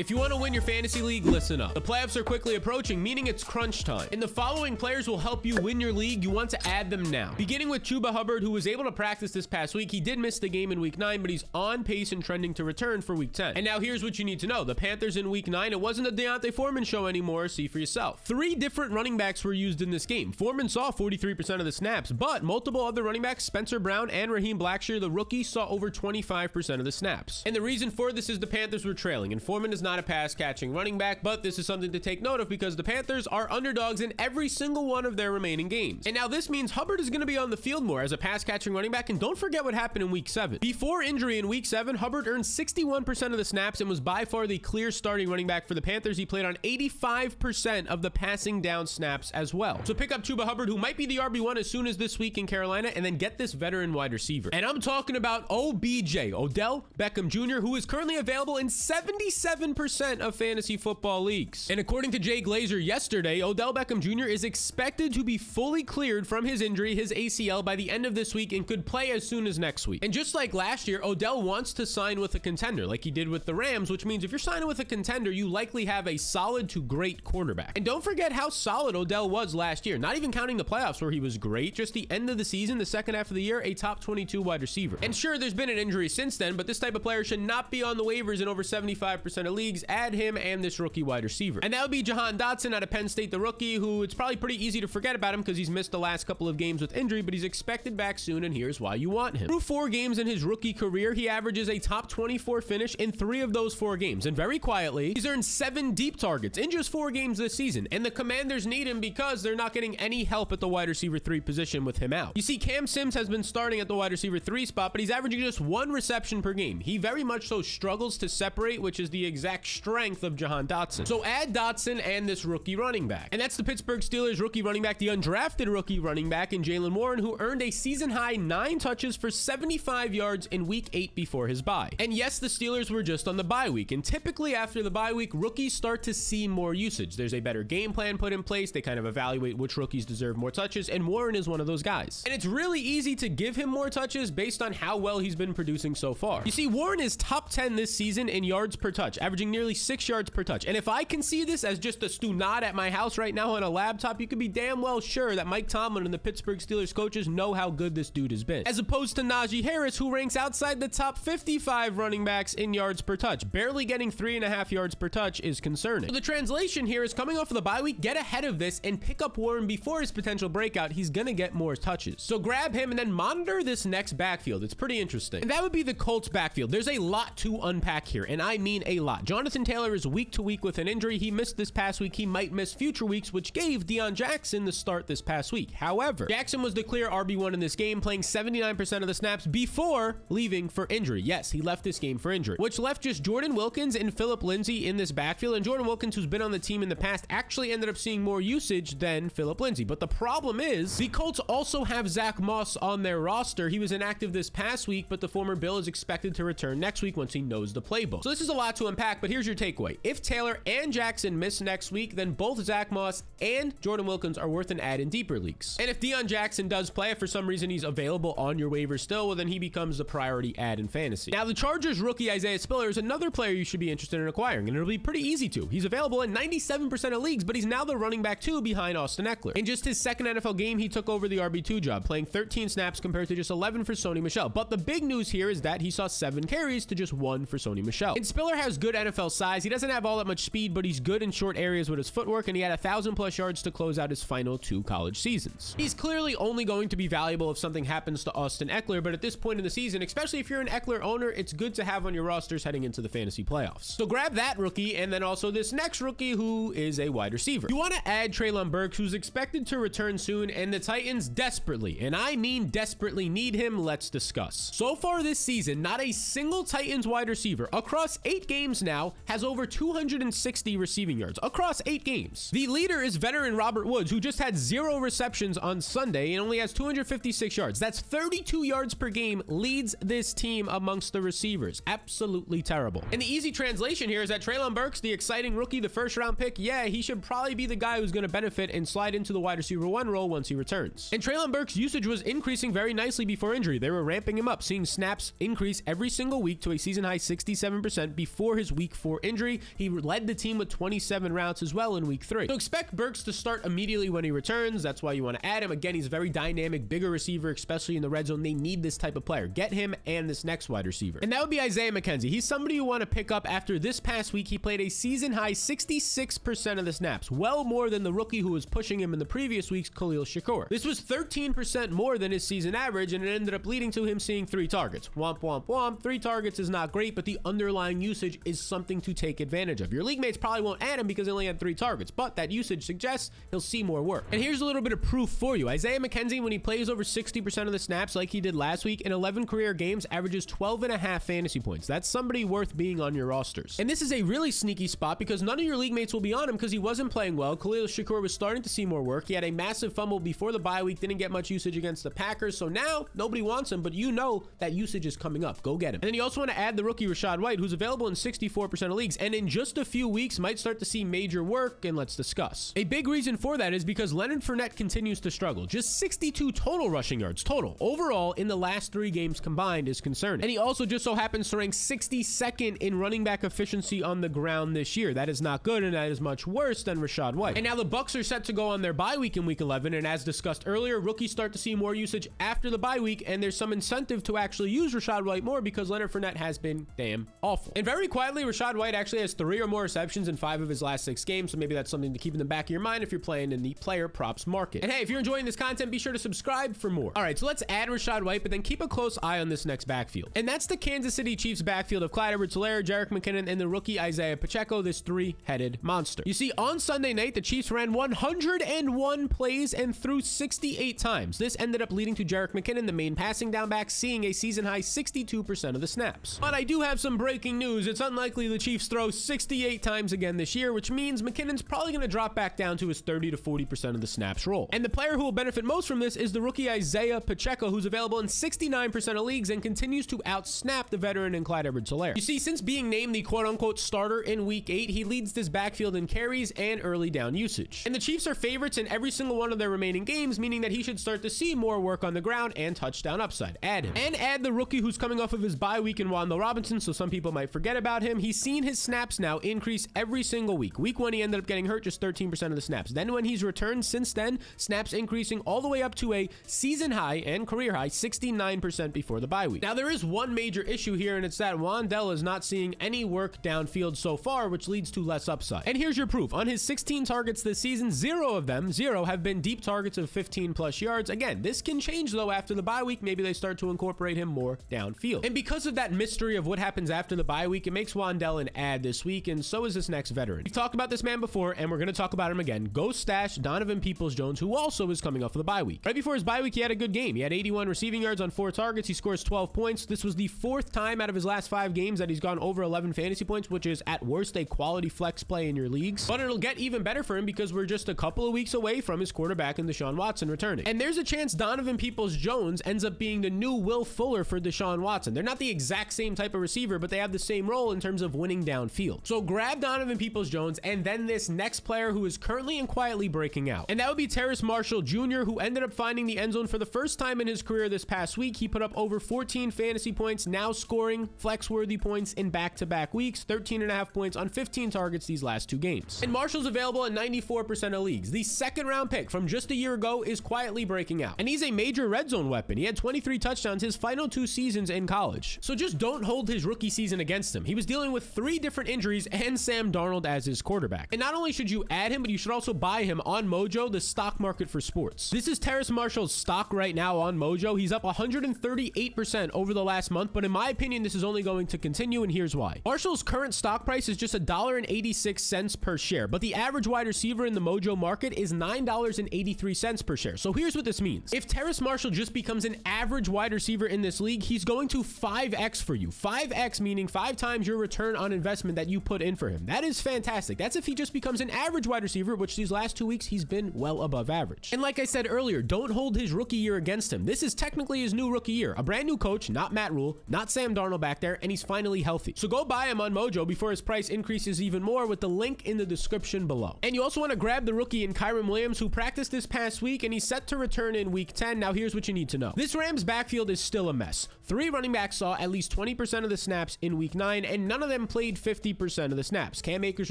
If you want to win your fantasy league, listen up. The playoffs are quickly approaching, meaning it's crunch time. And the following players will help you win your league. You want to add them now. Beginning with Chuba Hubbard, who was able to practice this past week. He did miss the game in week 9, but he's on pace and trending to return for week 10. And now here's what you need to know. The Panthers in week 9, it wasn't a Deontay Foreman show anymore. See for yourself. 3 different running backs were used in this game. Foreman saw 43% of the snaps, but multiple other running backs, Spencer Brown and Raheem Blackshear, the rookie, saw over 25% of the snaps. And the reason for this is the Panthers were trailing, and Foreman is not a pass-catching running back, but this is something to take note of because the Panthers are underdogs in every single one of their remaining games. And now this means Hubbard is going to be on the field more as a pass-catching running back, and don't forget what happened in week 7. Before injury in week 7, Hubbard earned 61% of the snaps and was by far the clear starting running back for the Panthers. He played on 85% of the passing down snaps as well. So pick up Chuba Hubbard, who might be the RB1 as soon as this week in Carolina, and then get this veteran wide receiver. And I'm talking about OBJ, Odell Beckham Jr., who is currently available in 77% of fantasy football leagues. And according to Jay Glazer yesterday, Odell Beckham Jr. is expected to be fully cleared from his injury, his ACL, by the end of this week and could play as soon as next week. And just like last year, Odell wants to sign with a contender like he did with the Rams, which means if you're signing with a contender, you likely have a solid to great quarterback. And don't forget how solid Odell was last year, not even counting the playoffs where he was great, just the end of the season, the second half of the year, a top 22 wide receiver. And sure, there's been an injury since then, but this type of player should not be on the waivers in over 75% of leagues. Add him and this rookie wide receiver. And that would be Jahan Dotson out of Penn State, the rookie, who it's probably pretty easy to forget about him because he's missed the last couple of games with injury, but he's expected back soon, and here's why you want him. Through 4 games in his rookie career, he averages a top 24 finish in 3 of those 4 games. And very quietly, he's earned 7 deep targets in just 4 games this season. And the Commanders need him because they're not getting any help at the wide receiver 3 position with him out. You see, Cam Sims has been starting at the wide receiver 3 spot, but he's averaging just 1 reception per game. He very much so struggles to separate, which is the exact strength of Jahan Dotson. So add Dotson and this rookie running back. And that's the Pittsburgh Steelers rookie running back, the undrafted rookie running back in Jaylen Warren, who earned a season-high 9 touches for 75 yards in week 8 before his bye. And yes, the Steelers were just on the bye week, and typically after the bye week, rookies start to see more usage. There's a better game plan put in place. They kind of evaluate which rookies deserve more touches, and Warren is one of those guys. And it's really easy to give him more touches based on how well he's been producing so far. You see, Warren is top 10 this season in yards per touch, averaging nearly 6 yards per touch. And if I can see this as just a Stunad at my house right now on a laptop, you could be damn well sure that Mike Tomlin and the Pittsburgh Steelers coaches know how good this dude has been. As opposed to Najee Harris, who ranks outside the top 55 running backs in yards per touch. Barely getting 3.5 yards per touch is concerning. So the translation here is coming off of the bye week, get ahead of this and pick up Warren before his potential breakout. He's gonna get more touches. So grab him and then monitor this next backfield. It's pretty interesting. And that would be the Colts backfield. There's a lot to unpack here, and I mean a lot. Jonathan Taylor is week to week with an injury. He missed this past week. He might miss future weeks, which gave Deion Jackson the start this past week. However, Jackson was the clear RB1 in this game, playing 79% of the snaps before leaving for injury. Yes, he left this game for injury, which left just Jordan Wilkins and Phillip Lindsay in this backfield. And Jordan Wilkins, who's been on the team in the past, actually ended up seeing more usage than Phillip Lindsay. But the problem is the Colts also have Zach Moss on their roster. He was inactive this past week, but the former Bill is expected to return next week once he knows the playbook. So this is a lot to unpack, but here's your takeaway. If Taylor and Jackson miss next week, then both Zach Moss and Jordan Wilkins are worth an add in deeper leagues. And if Deion Jackson does play, if for some reason he's available on your waivers still, well, then he becomes the priority add in fantasy. Now, the Chargers rookie Isaiah Spiller is another player you should be interested in acquiring, and it'll be pretty easy to. He's available in 97% of leagues, but he's now the running back 2 behind Austin Eckler. In just his second NFL game, he took over the RB2 job, playing 13 snaps compared to just 11 for Sony Michel. But the big news here is that he saw 7 carries to just 1 for Sony Michel. And Spiller has good NFL size. He doesn't have all that much speed, but he's good in short areas with his footwork, and he had 1,000+ yards to close out his final 2 college seasons. He's clearly only going to be valuable if something happens to Austin Eckler, but at this point in the season, especially if you're an Eckler owner, it's good to have on your rosters heading into the fantasy playoffs. So grab that rookie, and then also this next rookie who is a wide receiver. You want to add Treylon Burks, who's expected to return soon, and the Titans desperately, and I mean desperately, need him. Let's discuss. So far this season, not a single Titans wide receiver across 8 games now has over 260 receiving yards across 8 games. The leader is veteran Robert Woods, who just had 0 receptions on Sunday and only has 256 yards. That's 32 yards per game, leads this team amongst the receivers. Absolutely terrible. And the easy translation here is that Treylon Burks, the exciting rookie, the first-round pick, yeah, he should probably be the guy who's going to benefit and slide into the wide receiver 1 role once he returns. And Treylon Burks' usage was increasing very nicely before injury. They were ramping him up, seeing snaps increase every single week to a season-high 67% before his week 4 injury. He led the team with 27 routes as well in week 3. So expect Burks to start immediately when he returns. That's why you want to add him. Again, he's a very dynamic, bigger receiver, especially in the red zone. They need this type of player. Get him and this next wide receiver. And that would be Isaiah McKenzie. He's somebody you want to pick up after this past week. He played a season high 66% of the snaps, well more than the rookie who was pushing him in the previous weeks, Khalil Shakur. This was 13% more than his season average, and it ended up leading to him seeing 3 targets. Womp, womp, womp. 3 targets is not great, but the underlying usage is something to take advantage of. Your league mates probably won't add him because he only had 3 targets, but that usage suggests he'll see more work. And here's a little bit of proof for you. Isaiah McKenzie, when he plays over 60% of the snaps like he did last week, in 11 career games, averages 12.5 fantasy points. That's somebody worth being on your rosters. And this is a really sneaky spot because none of your league mates will be on him because he wasn't playing well. Khalil Shakur was starting to see more work. He had a massive fumble before the bye week, didn't get much usage against the Packers, so now nobody wants him, but you know that usage is coming up. Go get him. And then you also want to add the rookie Rachaad White, who's available in 64% of leagues, and in just a few weeks might start to see major work, and let's discuss. A big reason for that is because Leonard Fournette continues to struggle. Just 62 total rushing yards, total. Overall, in the last 3 games combined is concerning. And he also just so happens to rank 62nd in running back efficiency on the ground this year. That is not good, and that is much worse than Rachaad White. And now the Bucs are set to go on their bye week in week 11, and as discussed earlier, rookies start to see more usage after the bye week, and there's some incentive to actually use Rachaad White more because Leonard Fournette has been damn awful. And very quietly, Rachaad White actually has 3 or more receptions in 5 of his last 6 games, so maybe that's something to keep in the back of your mind if you're playing in the player props market. And hey, if you're enjoying this content, be sure to subscribe for more. All right, so let's add Rachaad White, but then keep a close eye on this next backfield. And that's the Kansas City Chiefs backfield of Clyde Edwards-Helaire, Jerick McKinnon, and the rookie Isaiah Pacheco, this 3-headed monster. You see, on Sunday night, the Chiefs ran 101 plays and threw 68 times. This ended up leading to Jerick McKinnon, the main passing down back, seeing a season-high 62% of the snaps. But I do have some breaking news. It's unlikely the Chiefs throw 68 times again this year, which means McKinnon's probably going to drop back down to his 30 to 40% of the snaps role. And the player who will benefit most from this is the rookie Isaiah Pacheco, who's available in 69% of leagues and continues to outsnap the veteran in Clyde Edwards-Helaire. You see, since being named the quote-unquote starter in week 8, he leads this backfield in carries and early down usage. And the Chiefs are favorites in every single one of their remaining games, meaning that he should start to see more work on the ground and touchdown upside. Add him. And add the rookie who's coming off of his bye week in Wan'Dale Robinson, so some people might forget about him. He's seen his snaps now increase every single week. Week 1, he ended up getting hurt, just 13% of the snaps. Then when he's returned since then, snaps increasing all the way up to a season high and career high 69% before the bye week. Now, there is one major issue here, and it's that Wan'Dale is not seeing any work downfield so far, which leads to less upside. And here's your proof. On his 16 targets this season, 0 of them have been deep targets of 15 plus yards. Again, this can change though after the bye week. Maybe they start to incorporate him more downfield. And because of that mystery of what happens after the bye week, it makes Wan'Dale an add this week, and so is this next veteran. We've talked about this man before, and we're going to talk about him again. Go stash Donovan Peoples-Jones, who also is coming off of the bye week. Right before his bye week, he had a good game. He had 81 receiving yards on 4 targets. He scores 12 points. This was the 4th time out of his last 5 games that he's gone over 11 fantasy points, which is at worst a quality flex play in your leagues. But it'll get even better for him because we're just a couple of weeks away from his quarterback and Deshaun Watson returning. And there's a chance Donovan Peoples-Jones ends up being the new Will Fuller for Deshaun Watson. They're not the exact same type of receiver, but they have the same role in terms of winning downfield. So grab Donovan Peoples-Jones and then this next player who is currently and quietly breaking out. And that would be Terrace Marshall Jr., who ended up finding the end zone for the first time in his career this past week. He put up over 14 fantasy points, now scoring flex-worthy points in back-to-back weeks, 13.5 points on 15 targets these last 2 games. And Marshall's available in 94% of leagues. The 2nd-round pick from just a year ago is quietly breaking out. And he's a major red zone weapon. He had 23 touchdowns his final 2 seasons in college. So just don't hold his rookie season against him. He was dealing with 3 different injuries and Sam Darnold as his quarterback. And not only should you add him, but you should also buy him on Mojo, the stock market for sports. This is Terrace Marshall's stock right now on Mojo. He's up 138% over the last month, but in my opinion, this is only going to continue, and here's why. Marshall's current stock price is just $1.86 per share, but the average wide receiver in the Mojo market is $9.83 per share. So here's what this means. If Terrace Marshall just becomes an average wide receiver in this league, he's going to 5x for you. 5x meaning 5 times your return on investment that you put in for him. That is fantastic. That's if he just becomes an average wide receiver, which these last 2 weeks he's been well above average. And like I said earlier, don't hold his rookie year against him. This is technically his new rookie year. A brand new coach, not Matt Rule, not Sam Darnold back there, and he's finally healthy. So go buy him on Mojo before his price increases even more with the link in the description below. And you also want to grab the rookie in Kyren Williams, who practiced this past week, and he's set to return in week 10. Now here's what you need to know. This Rams backfield is still a mess. 3 running backs saw at least 20% of the snaps in week 9, and none of them Cam played 50% of the snaps. Cam Akers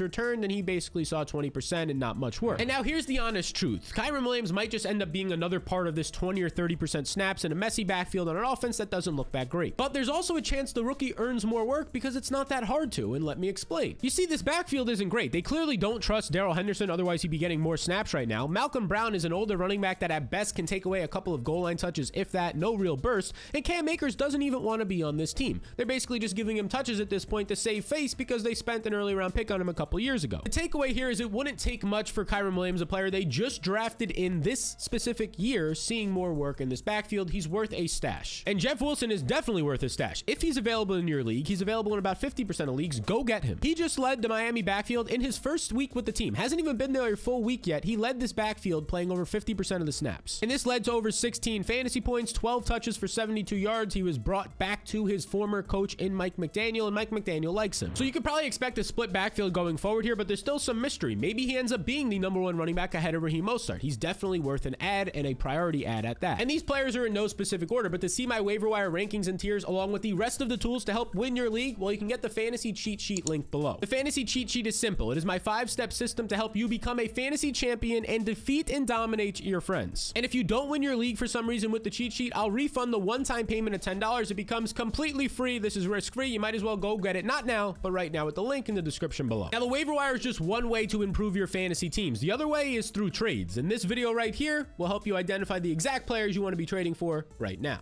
returned, and he basically saw 20% and not much work. And now here's the honest truth. Kyren Williams might just end up being another part of this 20 or 30% snaps in a messy backfield on an offense that doesn't look that great. But there's also a chance the rookie earns more work because it's not that hard to, and let me explain. You see, this backfield isn't great. They clearly don't trust Darrell Henderson, otherwise he'd be getting more snaps right now. Malcolm Brown is an older running back that at best can take away a couple of goal line touches, if that, no real burst, and Cam Akers doesn't even want to be on this team. They're basically just giving him touches at this point to save face because they spent an early round pick on him a couple years ago. The takeaway here is it wouldn't take much for Kyren Williams, a player they just drafted in this specific year, seeing more work in this backfield. He's worth a stash. And Jeff Wilson is definitely worth a stash. If he's available in your league, he's available in about 50% of leagues, go get him. He just led the Miami backfield in his first week with the team. Hasn't even been there a full week yet. He led this backfield playing over 50% of the snaps. And this led to over 16 fantasy points, 12 touches for 72 yards. He was brought back to his former coach in Mike McDaniel, and Mike McDaniel likes him. So you could probably expect a split backfield going forward here, but there's still some mystery. Maybe he ends up being the #1 running back ahead of Raheem Mostert. He's definitely worth an ad, and a priority ad at that. And these players are in no specific order, but to see my waiver wire rankings and tiers along with the rest of the tools to help win your league, well, you can get the fantasy cheat sheet link below. The fantasy cheat sheet is simple. It is my 5-step system to help you become a fantasy champion and defeat and dominate your friends. And if you don't win your league for some reason with the cheat sheet, I'll refund the one-time payment of $10. It becomes completely free. This is risk-free. You might as well go get it, not now, but right now with the link in the description below. Now, the waiver wire is just one way to improve your fantasy teams. The other way is through trades. And this video right here will help you identify the exact players you want to be trading for right now.